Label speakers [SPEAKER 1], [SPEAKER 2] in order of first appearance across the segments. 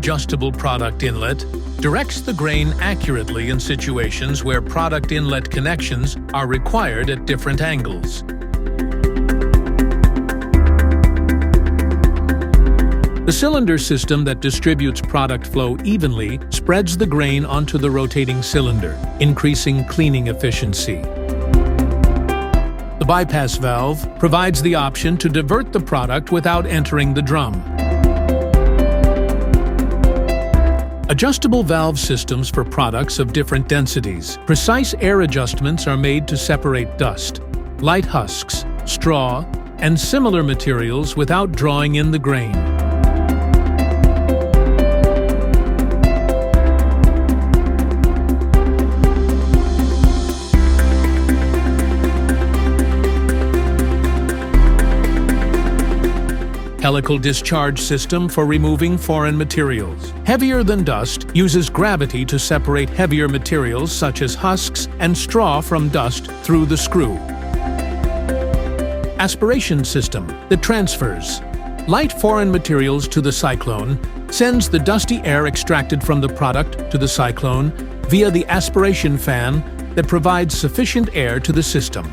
[SPEAKER 1] adjustable product inlet directs the grain accurately in situations where product inlet connections are required at different angles. The cylinder system that distributes product flow evenly spreads the grain onto the rotating cylinder, increasing cleaning efficiency. The bypass valve provides the option to divert the product without entering the drum. Adjustable valve systems for products of different densities. Precise air adjustments are made to separate dust, light husks, straw, and similar materials without drawing in the grain. Helical discharge system for removing foreign materials. Heavier than dust uses gravity to separate heavier materials such as husks and straw from dust through the screw. Aspiration system that transfers light foreign materials to the cyclone, sends the dusty air extracted from the product to the cyclone via the aspiration fan that provides sufficient air to the system.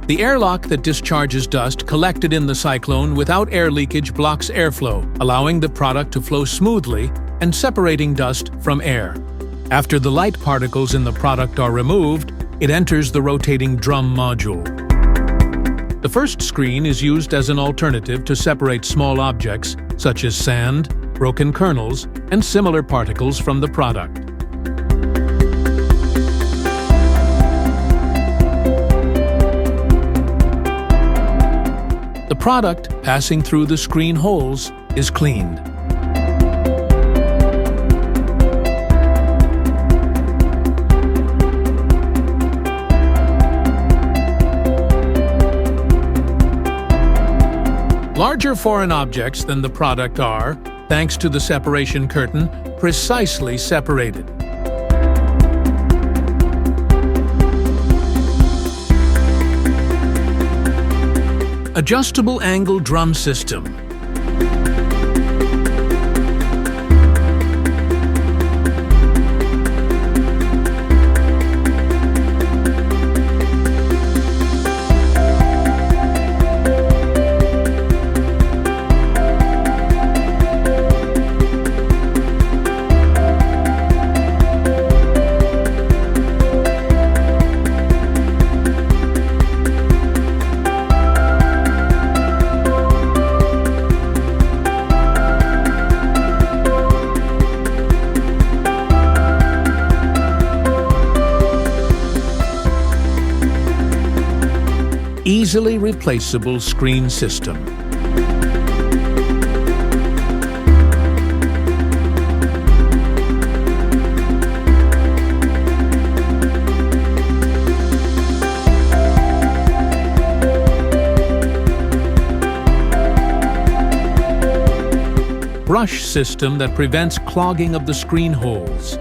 [SPEAKER 1] The airlock that discharges dust collected in the cyclone without air leakage blocks airflow, allowing the product to flow smoothly and separating dust from air. After the light particles in the product are removed, it enters the rotating drum module. The first screen is used as an alternative to separate small objects such as sand, broken kernels, and similar particles from the product. The product passing through the screen holes is cleaned. Larger foreign objects than the product are, thanks to the separation curtain, precisely separated. Adjustable angle drum system. Easily replaceable screen system. Brush system that prevents clogging of the screen holes.